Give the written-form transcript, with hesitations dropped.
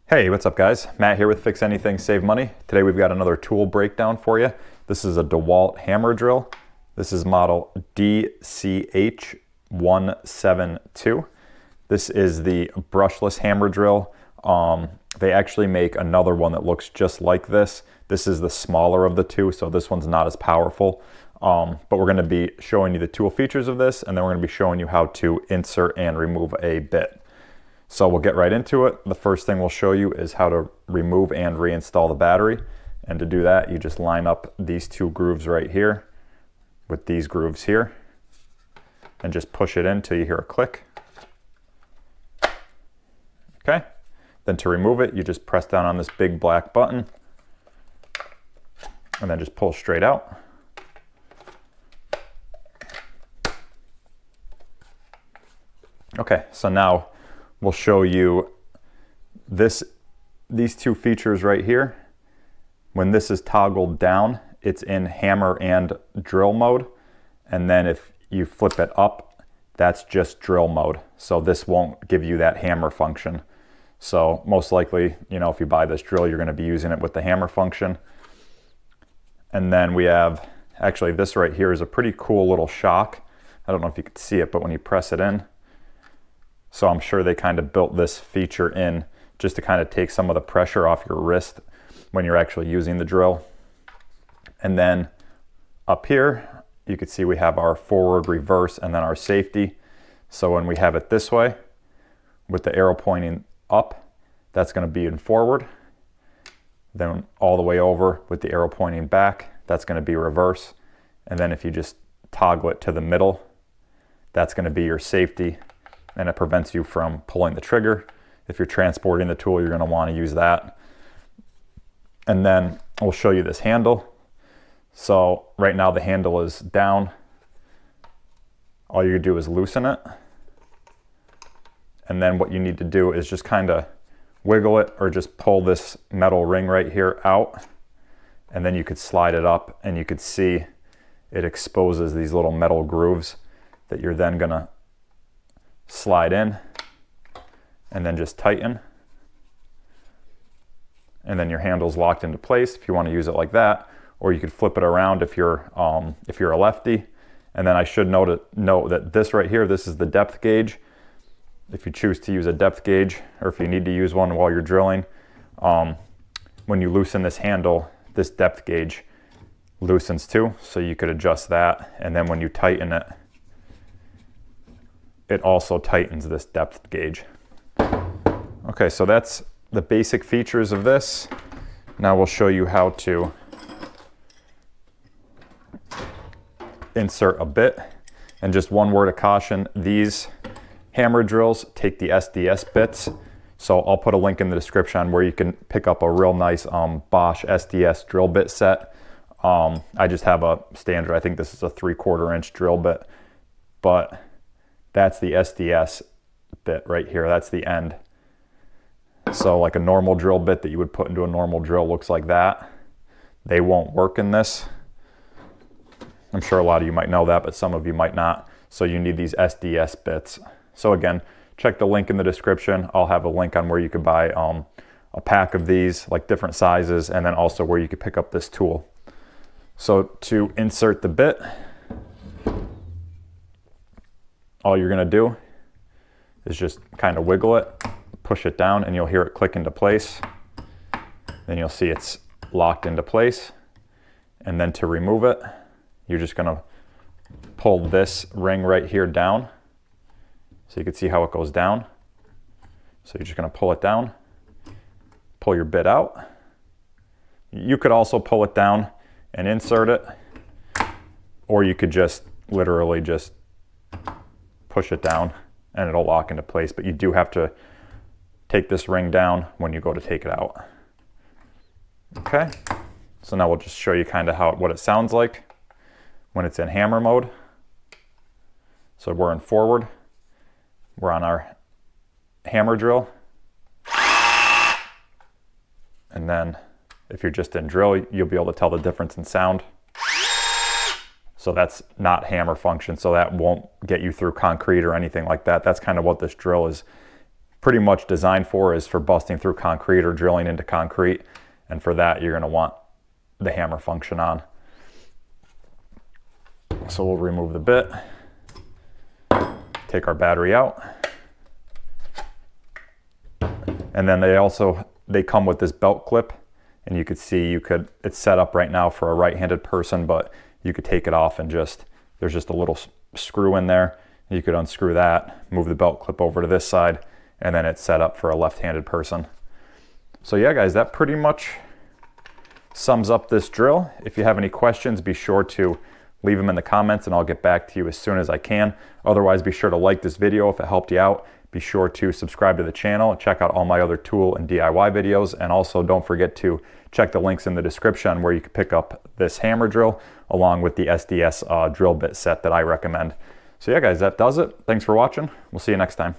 Hey, what's up guys? Matt here with Fix Anything, Save Money. Today we've got another tool breakdown for you. This is a Dewalt hammer drill. This is model DCH172. This is the brushless hammer drill. They actually make another one that looks just like this. This is the smaller of the two, so this one's not as powerful. But we're going to be showing you the tool features of this, and then we're going to be showing you how to insert and remove a bit. So we'll get right into it. The first thing we'll show you is how to remove and reinstall the battery. And to do that, you just line up these two grooves right here with these grooves here and just push it in till you hear a click. Okay. Then to remove it, you just press down on this big black button and then just pull straight out. Okay, so now we'll show you these two features right here. When this is toggled down, it's in hammer and drill mode. And then if you flip it up, that's just drill mode. So this won't give you that hammer function. So most likely, you know, if you buy this drill, you're going to be using it with the hammer function. And then we have, actually this right here is a pretty cool little shock. I don't know if you can see it, but when you press it in, so I'm sure they kind of built this feature in just to kind of take some of the pressure off your wrist when you're actually using the drill. And then up here, you can see we have our forward, reverse, and then our safety. So when we have it this way, with the arrow pointing up, that's going to be in forward. Then all the way over with the arrow pointing back, that's going to be reverse. And then if you just toggle it to the middle, that's going to be your safety. And it prevents you from pulling the trigger. If you're transporting the tool, you're going to want to use that. And then we'll show you this handle. So right now the handle is down. All you do is loosen it. And then what you need to do is just kind of wiggle it or just pull this metal ring right here out. And then you could slide it up and you could see it exposes these little metal grooves that you're then going to slide in and then just tighten, and then your handle's locked into place if you want to use it like that, or you could flip it around if you're a lefty. And then I should note that this right here, this is the depth gauge. If you choose to use a depth gauge, or if you need to use one while you're drilling, when you loosen this handle, this depth gauge loosens too, so you could adjust that. And then when you tighten it, it also tightens this depth gauge. Okay, so that's the basic features of this. Now we'll show you how to insert a bit. And just one word of caution, these hammer drills take the SDS bits. So I'll put a link in the description on where you can pick up a real nice Bosch SDS drill bit set. I just have a standard, I think this is a 3/4 inch drill bit, but that's the SDS bit right here. That's the end. So like a normal drill bit that you would put into a normal drill looks like that. They won't work in this. I'm sure a lot of you might know that, but some of you might not. So you need these SDS bits. So again, check the link in the description. I'll have a link on where you could buy a pack of these, like different sizes, and then also where you could pick up this tool. So to insert the bit, all you're going to do is just kind of wiggle it, push it down, and you'll hear it click into place. Then you'll see it's locked into place. And then to remove it, you're just going to pull this ring right here down. So you can see how it goes down. So you're just going to pull it down, pull your bit out. You could also pull it down and insert it, or you could just literally just push it down and it'll lock into place, but you do have to take this ring down when you go to take it out. Okay, so now we'll just show you kind of what it sounds like when it's in hammer mode. So we're in forward, we're on our hammer drill, and then if you're just in drill, you'll be able to tell the difference in sound. So that's not hammer function, so that won't get you through concrete or anything like that. That's kind of what this drill is pretty much designed for is for busting through concrete or drilling into concrete. And for that, you're gonna want the hammer function on. So we'll remove the bit, take our battery out. And then they come with this belt clip, and you could see it's set up right now for a right-handed person, but you could take it off and there's just a little screw in there. You could unscrew that, move the belt clip over to this side, and then it's set up for a left-handed person. So yeah, guys, that pretty much sums up this drill. If you have any questions, be sure to leave them in the comments and I'll get back to you as soon as I can. Otherwise, be sure to like this video if it helped you out. Be sure to subscribe to the channel and check out all my other tool and DIY videos. And also don't forget to check the links in the description where you can pick up this hammer drill along with the SDS drill bit set that I recommend. So yeah, guys, that does it. Thanks for watching. We'll see you next time.